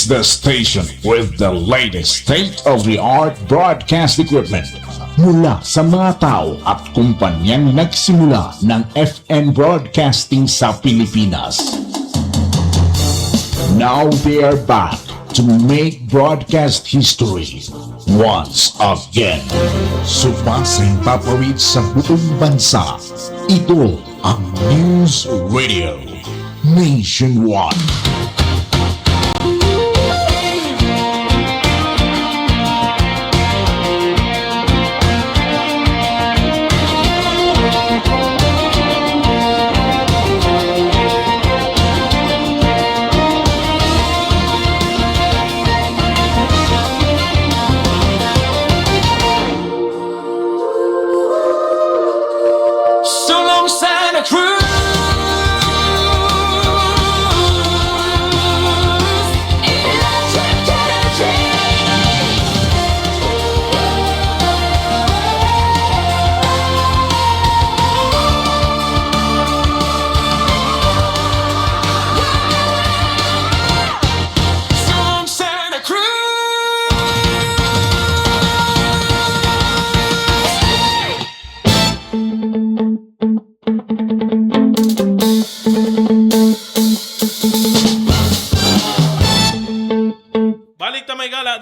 The station with the latest state-of-the-art broadcast equipment mula sa mga tao at kumpanyang nagsimula ng FM broadcasting sa Pilipinas. Now they are back to make broadcast history once again. Sumasang paparit sa buong bansa. Ito ang News Radio Nationwide.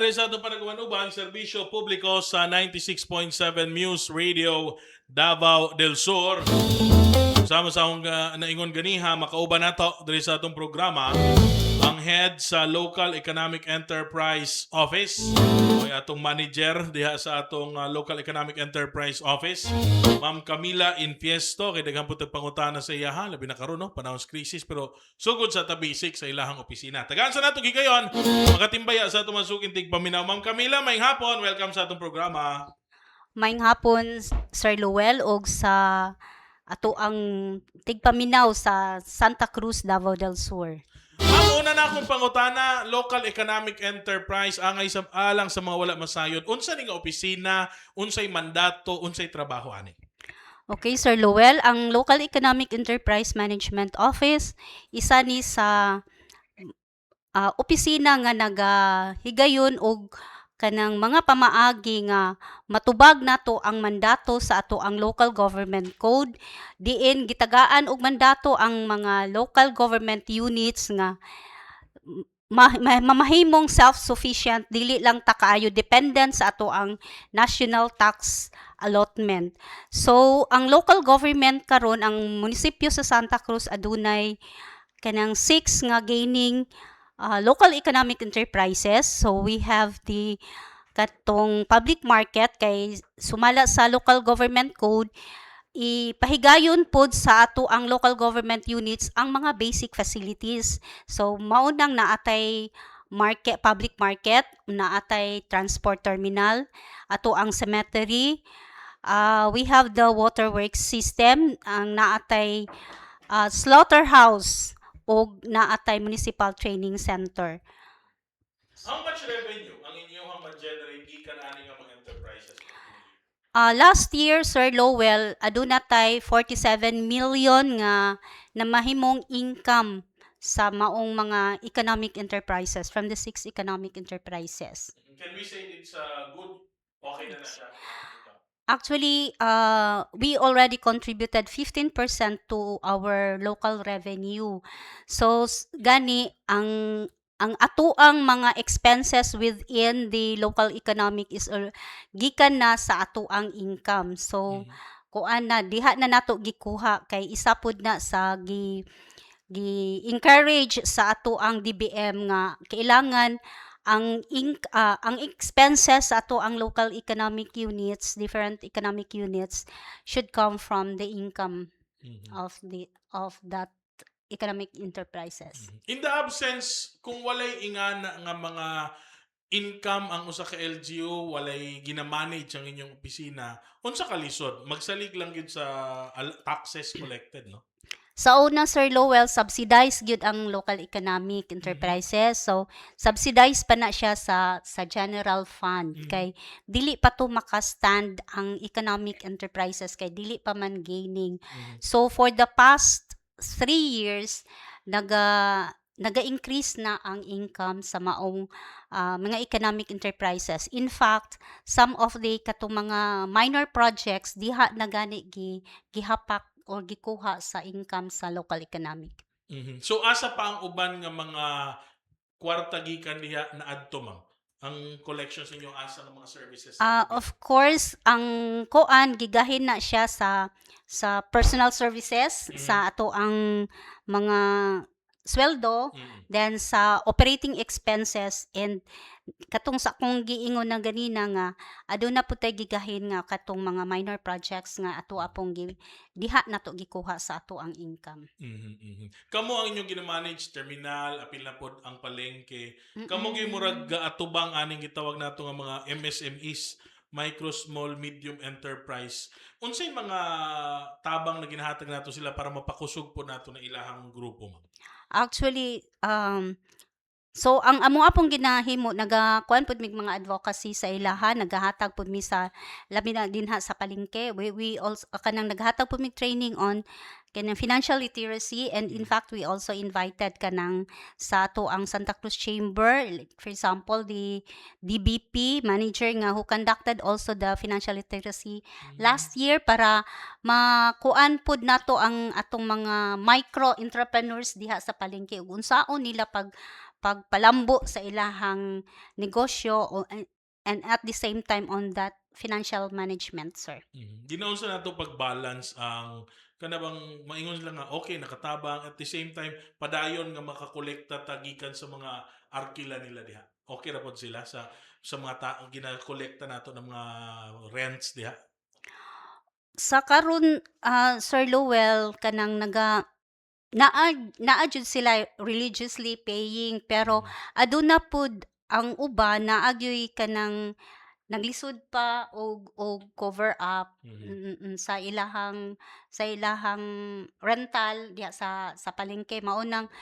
Sa itong panagawanuban, serbisyo publiko sa 96.7 Muse Radio Davao del Sur. Sama sa akong naingon ganiha, makauban nato diri sa itong programa ang head sa Local Economic Enterprise Office o atong manager diha sa atong Local Economic Enterprise Office, Ma'am Camila Infiesto. Kay daghang putag pangutana sa iyaha, labi na karon no, panahon sa krisis, pero sugod sa tabisik sa ilahang opisina. Tagaan sa nato gigayon, makatimbaya sa atong masuking tigpaminaw. Ma'am Camila, maayong hapon, welcome sa atong programa. Maayong hapon, Sir Lowell, og sa ato ang tigpaminaw sa Santa Cruz, Davao del Sur. Ma'am, una na akong pangutana, Local Economic Enterprise, angay sa alang sa mga wala masayon. Unsa ni nga opisina, unsay mandato, unsay trabaho ani? Okay, Sir Lowell, ang Local Economic Enterprise Management Office, isa ni sa opisina nga nagahigayon og kanang mga pamaagi nga matubag nato ang mandato sa ato ang Local Government Code, diin gitagaan og mandato ang mga local government units nga mamahimong self-sufficient, dili lang ta kaayo dependent sa ato ang national tax allotment. So ang local government karon, ang munisipyo sa Santa Cruz adunay kanang 6 nga gaining local economic enterprises. So we have the katong public market, kay sumala sa local government code, ipahigayon pod sa ato ang local government units ang mga basic facilities. So maunang naatay market, public market, naatay transport terminal, ato ang cemetery, we have the waterworks system, ang naatay slaughterhouse, o naatay municipal training center. How much revenue ang inyong ma-generate gikan ani nga mga enterprises? Last year, Sir Lowell, aduna tay 47 million nga namahimong income sa maong mga economic enterprises from the 6 economic enterprises. Can we say it's good? Okay na siya? Actually, we already contributed 15% to our local revenue. So gani ang atuang mga expenses within the local economic is gikan na sa atuang income. So kuan na diha na nato gikuha, kay isa pud na sa gi-encourage sa atuang DBM nga kailangan ang expenses sa ato ang local economic units, different economic units, should come from the income of that economic enterprises. In the absence, kung walay ingana nga mga income ang usa ka LGU, walay gina-manage ang inyong opisina, unsa ka lisod? Magsalig lang gyud sa taxes collected, no? Sa una, Sir Lowell, subsidized gyud ang local economic enterprises. So subsidized pa na siya sa general fund, kay dili pa to maka-stand ang economic enterprises, kay dili pa man gaining. So for the past 3 years, naga-increase na ang income sa maong mga economic enterprises. In fact, some of the katong mga minor projects diha na gani gihapak or gikuha sa income sa local economic. So asa pa ang uban nga mga kwarta gikan diha na adto ma'am? Ang collections ninyo asa ng mga services? Of course, ang kuan gigahin na siya sa personal services, sa ato ang mga sweldo, then sa operating expenses, and katong sa akong giingon na ganina nga aduna po tay gigahin nga katong mga minor projects nga ato apong diha nato gikuha sa ato ang income. Kamo ang inyong gina-manage terminal, apil na pod ang palengke. Kamo gyud murag gaatubang aning gitawag nato nga mga MSMEs, micro, small, medium enterprise. Unsay mga tabang na ginahatag nato sila para mapakusog po nato na ilahang grupo ma'am? Actually, so ang amo apong ginahimo nagakuan pud mig mga advocacy sa ilaha, nagahatag pud mi sa labi na dinha sa palengke. We also kanang naghatag pud mig training on kanang financial literacy, and in fact we also invited kanang sa ato ang Santa Cruz Chamber, like, for example the DBP manager nga who conducted also the financial literacy last year para makuan pud nato ang atong mga micro entrepreneurs diha sa palengke ug unsaon nila pagpalambo sa ilahang negosyo and at the same time on that financial management, sir. Ginaunsa nato pag-balance ang kanabang maingon sila nga okay nakatabang at the same time padayon nga makakolekta tagikan sa mga arkila nila diha. Okay ra pod sila sa mga ginakolekta nato ng mga rents diha. Sa karon, Sir Lowell, kanang naa jud sila religiously paying, pero aduna pud ang uban naa gyoy kanang naglisod pa og cover up sa ilahang rental diha sa palengke. Mao nang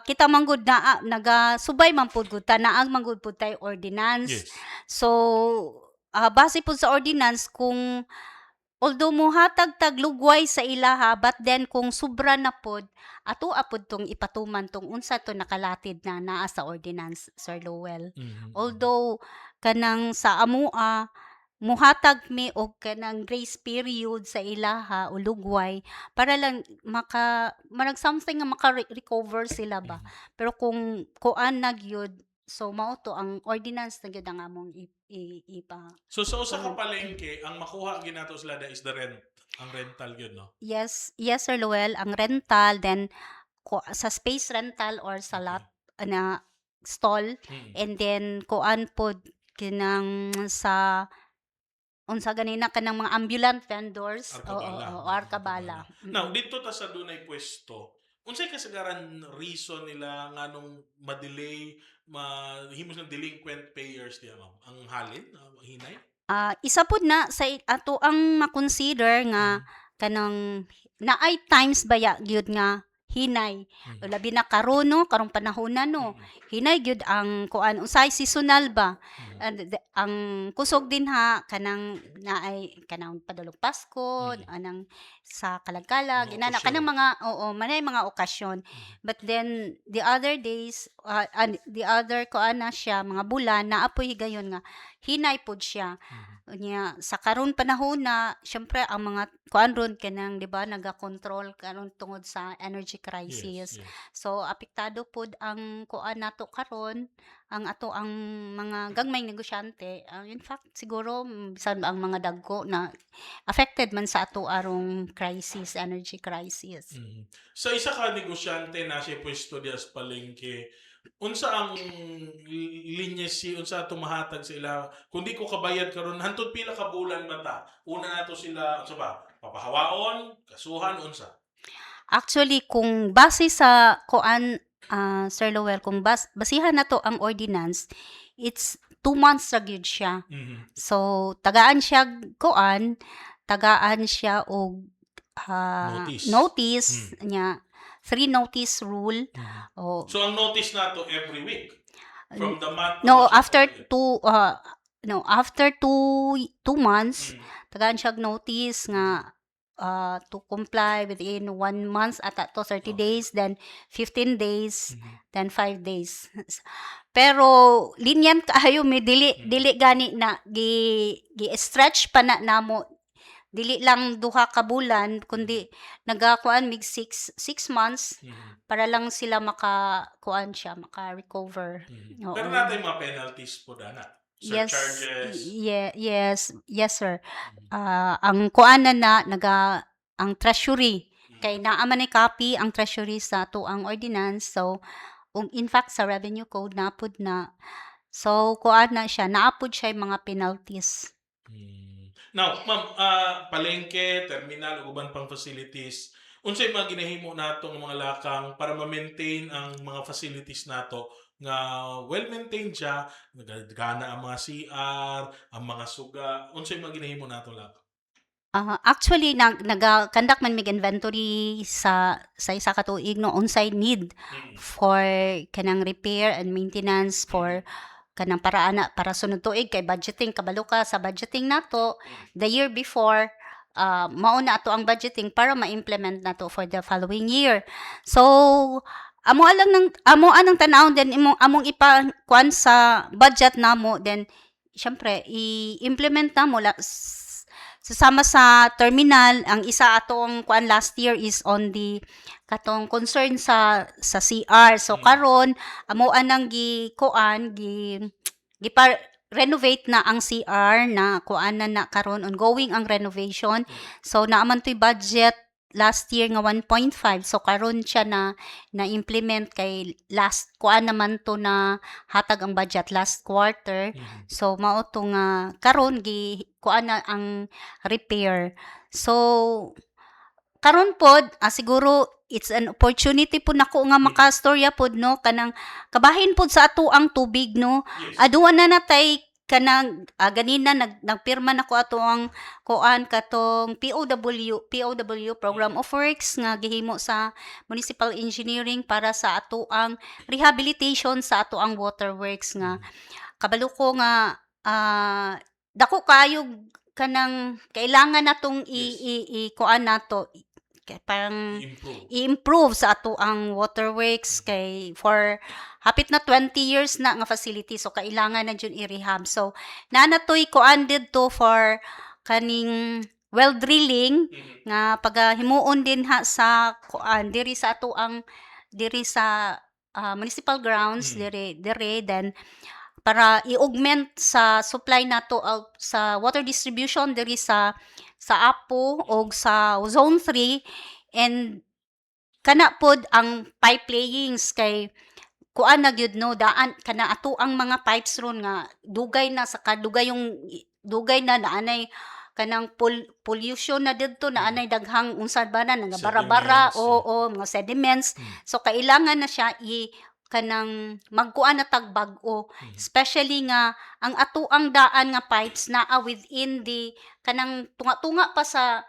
kita man gud naa nagasubay man pud gud ta naag man gud pud tay ordinance. Yes. So base pud sa ordinance, kung although mohatag tag lugway sa ilaha, but then kung sobra na pod ato apod tong ipatuman tong unsa to nakalatid na naa sa ordinance, Sir Lowell. Although kanang sa amua muhatag mi og kanang grace period sa ilaha o lugway para lang marag something nga maka-recover sila ba. Pero kung kuan na gyud, so mao to ang ordinance na gyud ang among ipa. So sa usa ka palengke ang makuha ginato sila is the rent, ang rental gyud no. Yes, Sir Lowell, ang rental, then sa space rental or sa lot na stall, and then kuan pod kinang sa unsa ganina kanang mga ambulant vendors, arkabala. Now dito ta sa dunay pwesto, unsay kasagaran reason nila nganong ma-delay, mahimos ng delinquent payers diya ma'am? Ang halin, hinay? Isa pud na sa ato ang makonsider nga kanang naay times baya gyud nga hinay. Labi na karon no, karong panahon na no. Hinay gyud ang kuan unsay seasonal ba. Ang kusog din ha kanang naay kanang padulong Pasko, anang sa kalagkalag, Mga inana okasyon. kanang mga manay mga okasyon. But then the other days, the other kuan na siya mga bulan naapoy higayon nga hinay pud siya. Nya sa karon panahon na syempre ang mga kuan ron kanang di ba naga-control karon tungod sa energy crisis. Yes. So apektado pud ang kuan nato karon, ang ato ang mga gagmayng negosyante. In fact siguro bisan ang mga dagko na affected man sa ato arong crisis, energy crisis. Sa isa ka negosyante na siya pwesto diya sa palengke, unsa ang linya unsa ato mahatag sa ila kung di ko kabayad karon hantod pila ka bulan mata una nato sila unsa ba papahawaon kasuhan unsa? Actually, kung base sa kuan, Sir Lowell, kung basihan na to ang ordinance, it's 2 months ra gyud siya. So tagaan siya kuan, tagaan siya og notice nya 3 notice rule. So ang notice nato every week from the month No, after 2 months tagaan siya og notice nga to comply within 1 month at to 30 days, then 15 days, then 5 days. Pero lenient kaayo mi dili gani na gi-stretch pa na namo, dili lang duha ka bulan kundi nagakuan mig 6 months para lang sila maka-recover. Oo. Pero natin mga penalties po dana. Yes. Surcharges. Yes sir. Ang kuanan na ang treasury kay naa man ni copy ang treasury sa tuang ordinance, so in fact sa revenue code napud na, so kuan na siya, naapod siya yung mga penalties. Now, ma'am, palengke, terminal, ug uban pang facilities, unsay mga ginahimo nato ng mga lakang para ma-maintain ang mga facilities nato nga well-maintained siya, nagagana ang mga CR, ang mga suga, unsay mga ginahimo nato lakang? Actually naga-conduct man mig inventory sa isa ka tuig no unsay need for kanang repair and maintenance for kanang paraan para sunod tuig, kay budgeting kabalo ka sa budgeting nato the year before, mao na ato ang budgeting para ma-implement nato for the following year. So amo anang tan-awon din among ipakuan sa budget namo, then syempre i-implement namo sasama sa terminal. Ang isa atong kuan last year is on the katong concern sa CR. So karon amo anang renovate na ang CR na kuanan na karon, ongoing ang renovation. So naaman to'y budget last year nga 1.5, so karon siya na implement kay last kuan naman to na hatag ang budget last quarter. So mao to nga karon kuan na ang repair. So karon pod siguro it's an opportunity po nako nga makastorya pod no kanang kabahin pod sa ato ang tubig no. Aduwa na natay kanang ganina nagpirma nako ato ang kuan katong POW Program of Works nga gihimo sa Municipal Engineering para sa ato ang rehabilitation sa ato ang waterworks nga kabalo ko nga dako kayo kanang kailangan natong kuan nato parang i-improve sa ato ang waterworks kay for hapit na 20 years na nga facility, so kailangan na dyan i-rehab. So nanatoy kuan didto for kaning well drilling nga pagahimuon din ha sa kuan diri sa ato ang diri sa municipal grounds diri then para i-augment sa supply nato sa water distribution diri sa Apo o sa Zone 3, and kana pod ang pipe layings kay kuan na gyud no daan kana ato ang mga pipes ron nga dugay na sa kadugay yung dugay na naanay kanang pollution na didto naanay daghang unsa ba na nga bara-bara o mga sediments. So kailangan na siya kanang magkuan na tagbag-o, especially nga ang ato ang daan nga pipes naa within the kanang tunga-tunga pa sa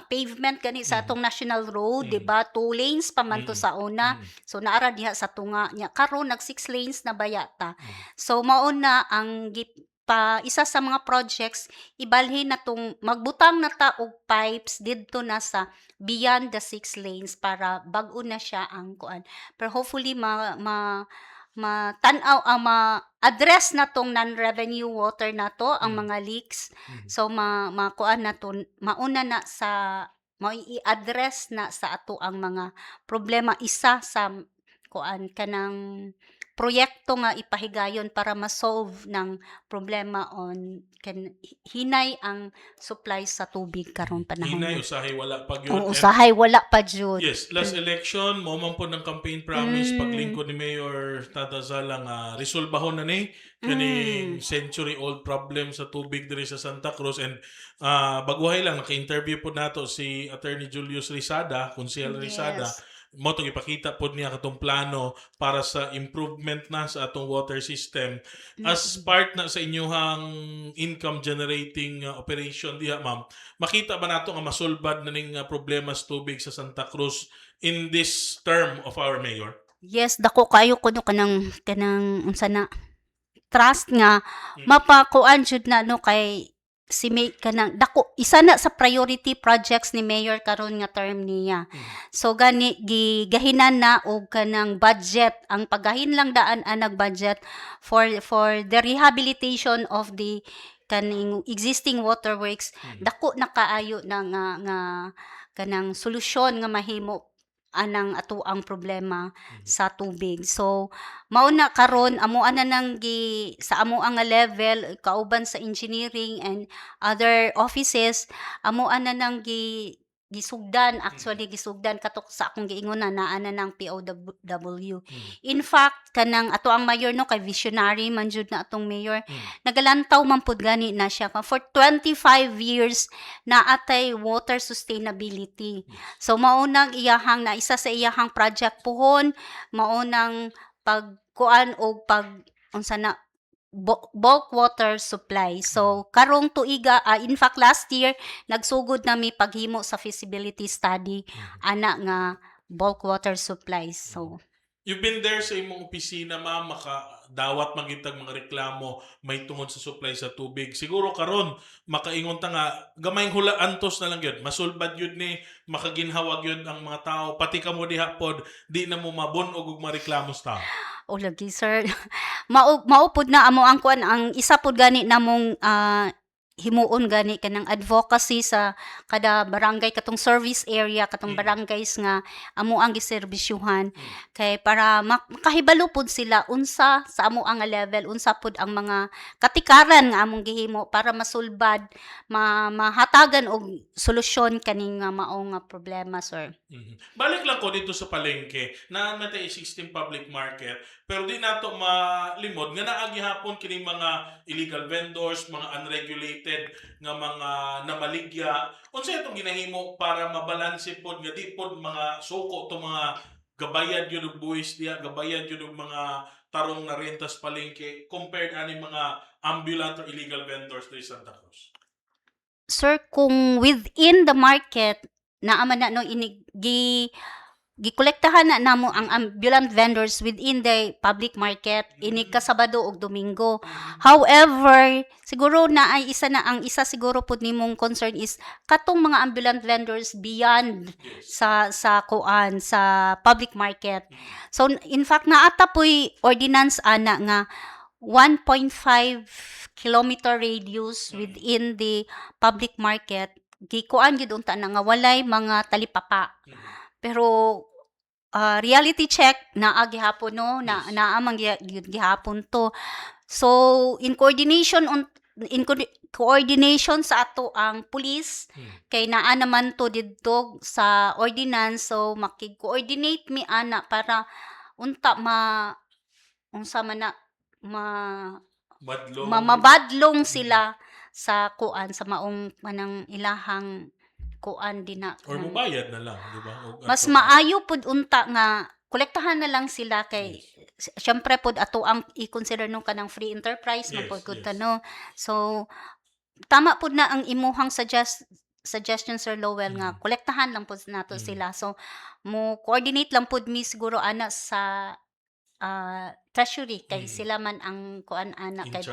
pavement gani sa atong national road, di ba? 2 lanes pa man to sa una. So naara diha sa tunga nya karon nag 6 lanes na bayata. So mao na ang isa sa mga projects ibalhin natong magbutang na ta og pipes didto na sa beyond the 6 lanes para bag-o na siya ang kuan. Pero hopefully matanaw ma-address na tong non-revenue water nato ang mga leaks. So makuan na to mauna na sa i-address na sa ato ang mga problema. Isa sa kuan kanang proyekto nga ipahigayon para ma-solve ng problema on hinay ang supply sa tubig karon panahon. Hinay usahay wala pa gyud. Usahay wala pa gyud. Yes, last election mo man po ng campaign promise paglingkod ni Mayor Tata Sala nga resolbahon na ni kaning century old problem sa tubig diri sa Santa Cruz. And baguhay lang naka-interview po nato si Attorney Julius Rizada, Konsehal Rizada. Mo itong ipakita po niya katong plano para sa improvement na sa atong water system as part na sa inyuhang income generating operation diha, ma'am. Makita ba nato nga masulbad na ning problema sa tubig sa Santa Cruz in this term of our mayor? Yes, dako kayo kuno kanang unsa na trust nga mapakuan jud na no kay si May kanang dako isa na sa priority projects ni Mayor karon nga term niya. So gani gigahinan na og kanang budget, ang paggahin lang daan anag budget for the rehabilitation of the kaning existing waterworks. Dako na kaayo na nga kanang solusyon nga mahimo anang ato ang problema sa tubig. So mao na karon amo ana nang sa amo ang nga level kauban sa engineering and other offices amo ana nang gisugdan, actually gisugdan katok sa akong giingon na naa na ng POW. In fact kanang ato ang mayor no kay visionary man jud na atong mayor, nagalantaw man pud gani na siya for 25 years na atay water sustainability. So maunang iyahang na isa sa iyahang project puhon maunang pagkuan o pag unsa na bulk water supply. So karong tuiga in fact last year nagsugod na mi paghimo sa feasibility study ana nga bulk water supply. So You've been there sa imong opisina, ma'am, makadawat magitag mga reklamo may tungod sa supply sa tubig. Siguro karon makaingon ta nga gamayng hula antos na lang yun. Masulbad yun ni makaginhawag yun ang mga tao. Pati kamo diha pod di na mo mabunog og mga reklamo sa tao. o lagi sir maupod na amo ang kuan ang isa pod gani namong himuon gani kanang advocacy sa kada barangay katong service area katong barangays nga amo ang giserbisyuhan kay para makahibalo pod sila unsa sa amo ang level unsa pod ang mga katikaran nga among gihimo para masulbad mahatagan og solusyon kaning nga mao nga problema sir. Balik lang ko dito sa palengke na natay existing public market pero di nato malimod nga naa gihapon kining mga illegal vendors, mga unregulated nga mga namaligya. Unsa itong ginahimo para mabalanse pod nga di pod mga suko to mga gabayad yun og buwis diya, gabayad yun og mga tarong na rentas palengke compared ani mga ambulant or illegal vendors dito sa Santa Cruz. Sir, kung within the market naaman na no gikolektahan na namo ang ambulant vendors within the public market ini ka Sabado ug Domingo. However, siguro na ay isa siguro pud nimong concern is katong mga ambulant vendors beyond sa kuan sa public market. So in fact naata po'y ordinance ana nga 1.5 kilometer radius within the public market gikuan gyud unta na nga walay mga talipapa. Pero reality check naa gihapon no naa man gihapon to. So in coordination sa ato ang police kay naa naman to didto sa ordinance so makig-coordinate mi ana para unta unsa man na mabadlong sila sa kuan sa maong manang ilahang kuan din na Or mubayad na lang, di ba? mas maayo pud unta nga kolektahan na lang sila kay syempre pud ato ang i-consider no kanang free enterprise man pud no. So tama pud na ang imuhang suggestion Sir Lowell nga kolektahan lang pud nato sila. So mo coordinate lang pud mi siguro ana sa treasury kay sila man ang kuan ana kay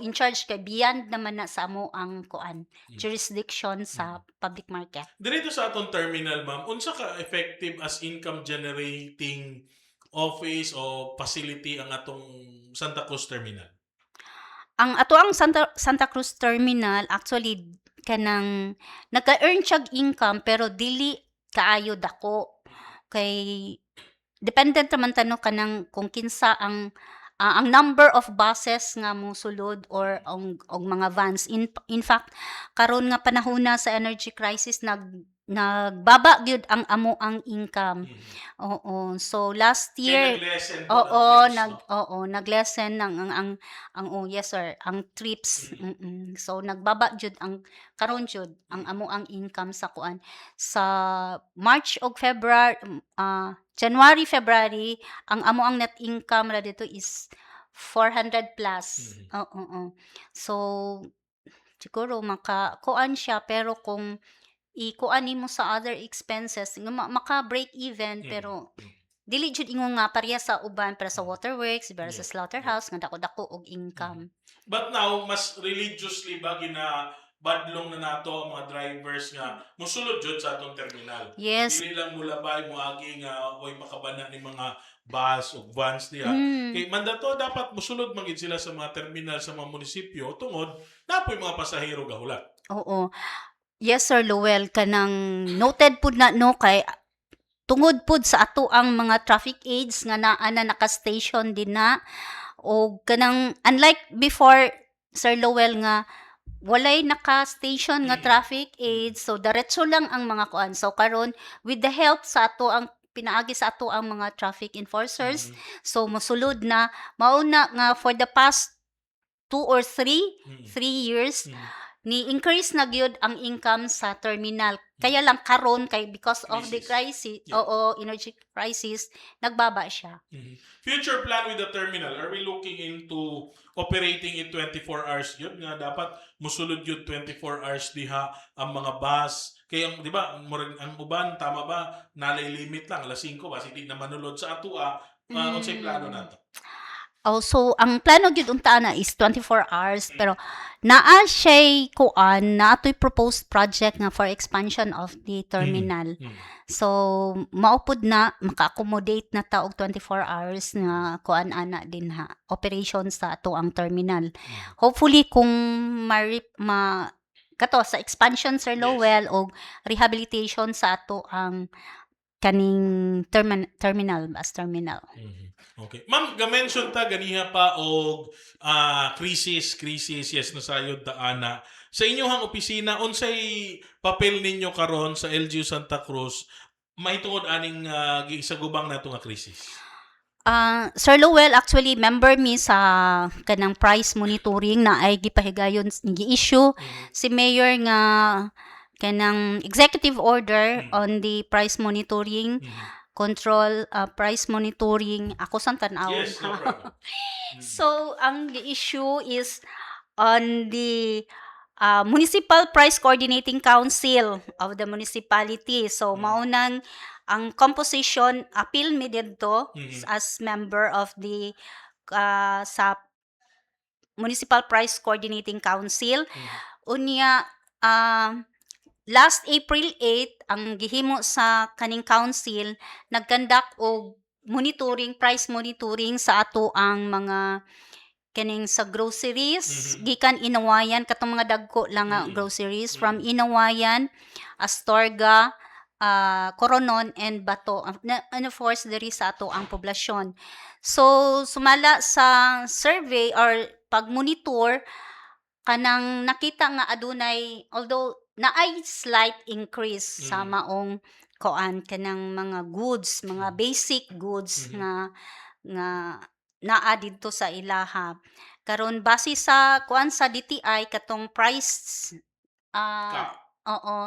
in charge kay beyond naman na sa amo ang kuan jurisdiction sa public market. Dito sa atong terminal, ma'am, unsa ka effective as income generating office o facility ang atong Santa Cruz terminal? Ang ato ang Santa Cruz terminal actually kanang naka-earn siya income pero dili kaayo dako kay dependent naman tano kanang kung kinsa ang number of buses nga mosulod or ang mga vans. In fact, karon nga panahona sa energy crisis nagbaba gyud ang amo ang income. Oo. So last year naglesen ang yes sir, ang trips. So nagbaba jud ang karon jud ang amo ang income sa kuan sa March ug February January, February, ang amo ang net income ra dito is 400 plus. So siguro maka-kuan siya pero kung ikuan nimo sa other expenses nga maka-break even pero dili jud ingon nga pareha sa uban para sa waterworks, para sa slaughterhouse nga dako-dako og income. But now mas religiously ba badlong na nato ang mga drivers nga musulod jud sa atong terminal. Yes. Dili lang mulabay mo agi nga oy makabana ni mga bus o vans diha. Mm. Kay mandato dapat musulod man gid sila sa mga terminal sa mga munisipyo tungod napoy mga pasahero gahulat. Oo. Yes, Sir Lowell, kanang noted pud na no kay tungod pud sa ato ang mga traffic aids nga naa na naka-station din na o kanang unlike before, Sir Lowell, nga walay naka-station nga traffic aids, so diretso lang ang mga kuan. So karon with the help sa ato ang pinaagi sa ato ang mga traffic enforcers, so mosulod na mauna nga for the past 2 or 3 years ni increase na gyud ang income sa terminal. Kaya lang karon kay because of the crisis, Yeah. energy crisis, nagbaba siya. Future plan with the terminal, are we looking into operating it 24 hours yun? Nga dapat musulod yun 24 hours diha ang mga bus. Kaya di ba, ang uban, tama ba, nalay limit lang, alas 5 ba, hindi na manulod sa atua, unsay plano nato? Also, ang plano gyud unta na is 24 hours pero naa siya'y kuan na ato'y proposed project nga for expansion of the terminal. So maupod na maka-accommodate na ta og 24 hours nga kuan ana din ha operation sa ato ang terminal. Hopefully kung kato sa expansion, Sir Lowell, og rehabilitation sa ato ang kaning terminal, bus terminal. Okay. Ma'am, ga-mention ta ganiha pa og crisis, yes na sayod ta ana. Sa inyong opisina unsay papel ninyo karon sa LGU Santa Cruz mahitungod aning gisagubang nato nga krisis? Sir Lowell, actually member mi sa kanang price monitoring na ay gipahigayon gi-issue si Mayor nga kanang executive order on the price monitoring control, price monitoring, ako sang tan-awon. Yes, no problem. So ang issue is on the Municipal Price Coordinating Council of the municipality. So maunang ang composition appeal mi didto as member of the sa Municipal Price Coordinating Council. Unya last April 8 ang gihimo sa kaning council nagkandak og price monitoring sa ato ang mga kaning sa groceries gikan Inawayan katong mga dagko lang nga groceries from Inawayan, Astorga, Coronon and Bato and of course diri sa ato ang poblasyon. So sumala sa survey or pag-monitor kanang nakita nga adunay although naay slight increase sa maong koan kanang mga goods, mga basic goods nga naa didto sa ilaha. Karon base sa kuan sa DTI katong price oo.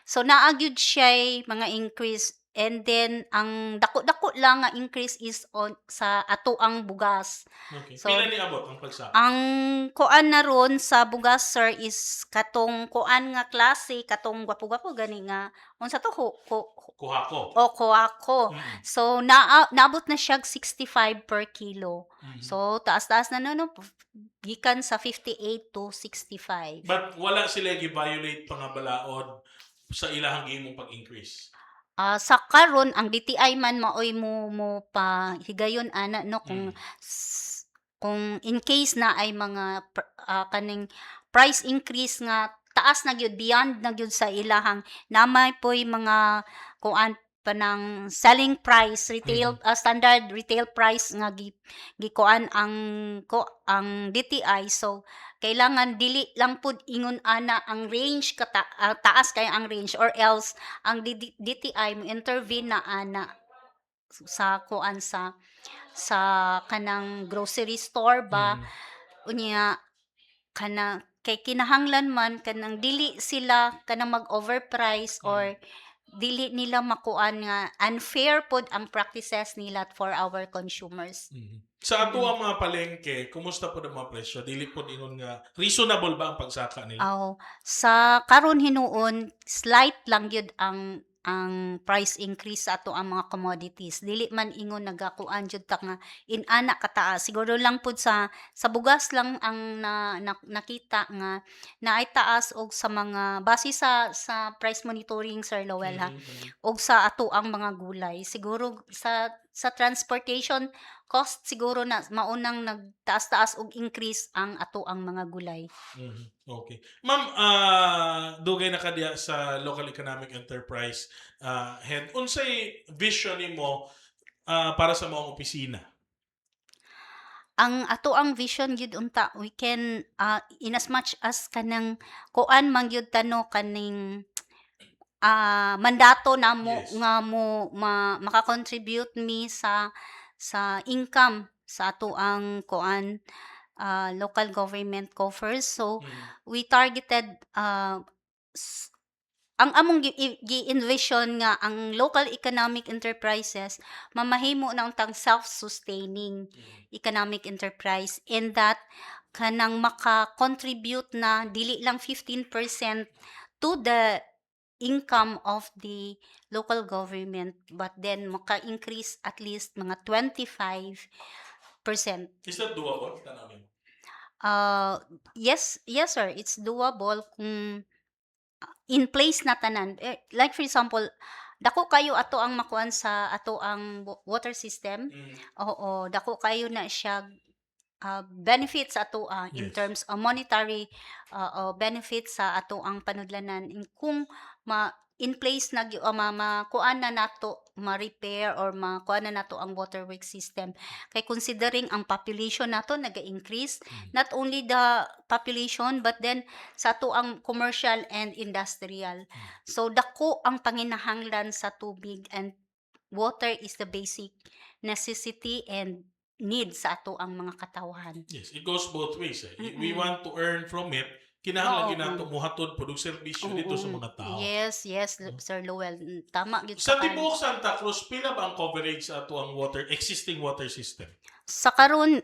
So naa gyud siya mga increase and then ang dako-dako lang nga increase is on sa ato ang bugas. Okay. So, pila ni abot ang pagsaka? Ang kuan na ron sa bugas, sir, is katong kuan nga klase, katong gwapo-gwapo gani nga unsa to Kuhako. kuhako. So naabot na siya 65 per kilo. So taas-taas na no gikan sa 58 to 65. But wala sila gi-violate pangabalaod sa ilahang gihimong pag-increase. Sa karon ang DTI man maoy mo pa higayon ana no kung in case na ay mga kaning price increase nga taas na gyud beyond na gyud sa ilahang namay poy mga kuan panang selling price retail standard retail price nga gikuan ang DTI. So kailangan dili lang pud ingon ana ang range taas kay ang range or else ang DTI mo intervene na ana sa kuan sa kanang grocery store ba unya kana kay kinahanglan man kanang dili sila kanang mag-overprice or dili nila makuan nga unfair pod ang practices nila for our consumers. Sa ato ang mga palengke, kumusta po ang mga presyo? Dili po ingon nga reasonable ba ang pagsaka nila? Sa karon hinuon slight lang gyud ang ang price increase sa ato ang mga commodities. Dili man ingon nagakuan jud ta nga inana kataas. Siguro lang pud sa bugas lang ang nakita nga naay taas og sa mga base sa price monitoring, Sir Lowell, ha, og sa ato ang mga gulay. Siguro sa transportation cost siguro na maunang nagtaas-taas og increase ang ato ang mga gulay. Okay. Ma'am, dugay na ka diya sa local economic enterprise head. Unsay vision nimo para sa mga opisina? Ang ato ang vision gyud unta, we can in as much as kanang kuan man gyud tano kaning mandato namo Yes. nga maka-contribute mi sa income sa ato ang kuan local government coffers. So we targeted ang among gi-envision nga ang local economic enterprises mamahimo na untang self-sustaining economic enterprise, in that kanang maka-contribute na dili lang 15% to the income of the local government, but then maka-increase at least mga 25%. Is that doable? Tanawin. Yes, sir, it's doable kung in place na tanan. Like for example, dako kayo ato ang makuan sa ato ang water system. Oo, dako kayo na siya benefits ato in Yes. terms of monetary benefits sa ato ang panudlanan. Kung in place na makuan na nato ma-repair or makuan na nato ang waterworks system, kay considering ang population nato naga-increase, not only the population but then sa ato ang commercial and industrial. So dako ang panginahanglan sa tubig, and water is the basic necessity and need sa ato ang mga katawhan. Yes, it goes both ways. We want to earn from it. Kinahanglan gyud nato muhatod pud og serbisyo dito sa mga tao. Yes, Sir Lowell. Tama gyud Sa ka. tibuok Santa Cruz, pila ba ang coverage sa ato ang existing water system? Sa karon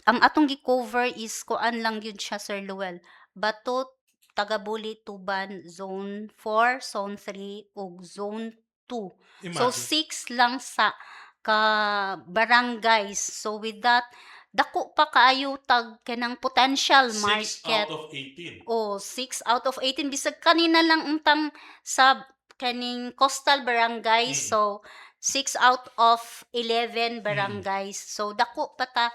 ang atong gi-cover is kuan lang yun siya, Sir Lowell. Bato, Tagabuli, Tuban, Zone 4, Zone 3 ug Zone 2. So Imagine. 6 lang sa ka barangays. So with that, dako pa kaayo tag kanang potential 6 market. out of 18. 6 out of 18 bisag kanina lang untang sa kaning coastal barangay. So 6 out of 11 barangays. So dako pa ta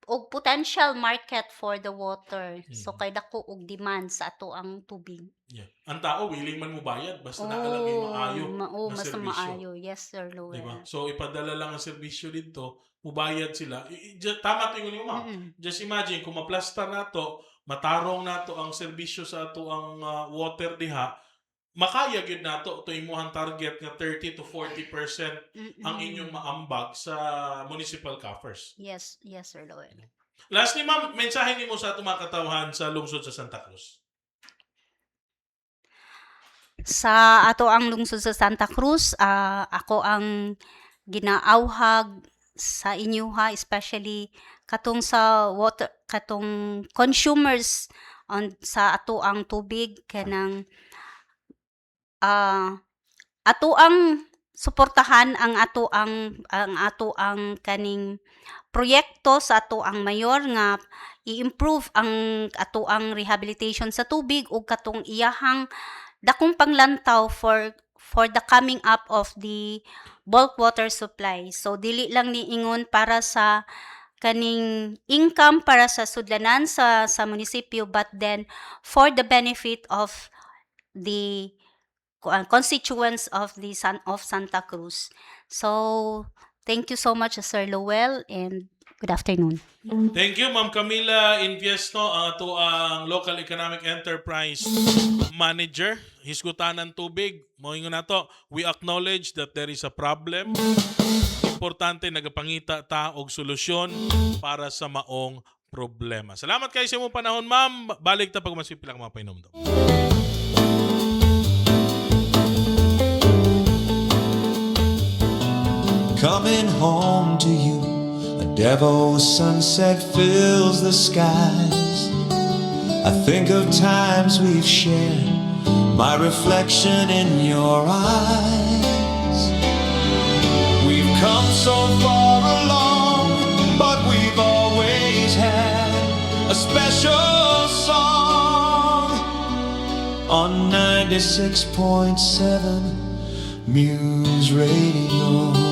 og potential market for the water. So kay dako og demand sa ato ang tubig. Yeah. Ang tao willing man mo bayad basta nakalagay maayo na Basta serbisyo. maayo. Yes, Sir Lowell. Diba? So ipadala lang ang serbisyo dito, mubayad sila. Tama to yung ma. Just imagine kung maplastar nato, matarong nato ang serbisyo sa ato ang water diha, makaya gyud nato to imuhang target nga 30 to 40% ang inyong maambag sa municipal coffers. Yes, Sir Lowell. Lastly, ma'am, mensahe nimo sa atong mga katawhan sa lungsod sa Santa Cruz. Sa ato ang lungsod sa Santa Cruz, ako ang ginaawhag sa inyo, ha, especially katong sa water, katong consumers sa ato ang tubig, kanang ato ang suportahan ang ato ang kaning proyekto sa ato ang mayor nga i-improve ang ato ang rehabilitation sa tubig ug katong iyahang dakong panglantaw for the coming up of the bulk water supply. So dili lang ni ingon para sa kaning income para sa sudlanan sa munisipyo, but then for the benefit of the constituents of Santa Cruz. So thank you so much, Sir Lowell, and good afternoon. Thank you, Ma'am Camila Inviesto, ang ato ang Local Economic Enterprise Manager. Hisgutan ng tubig. Moingon nato, we acknowledge that there is a problem. Importante nagapangita ta og solusyon para sa maong problema. Salamat kayo sa imong panahon, ma'am. Balik ta pag masipil ang mga painomdom. Coming home to you, a Davos sunset fills the skies. I think of times we've shared, my reflection in your eyes. so far along, but we've always had a special song on 96.7 Muse Radio.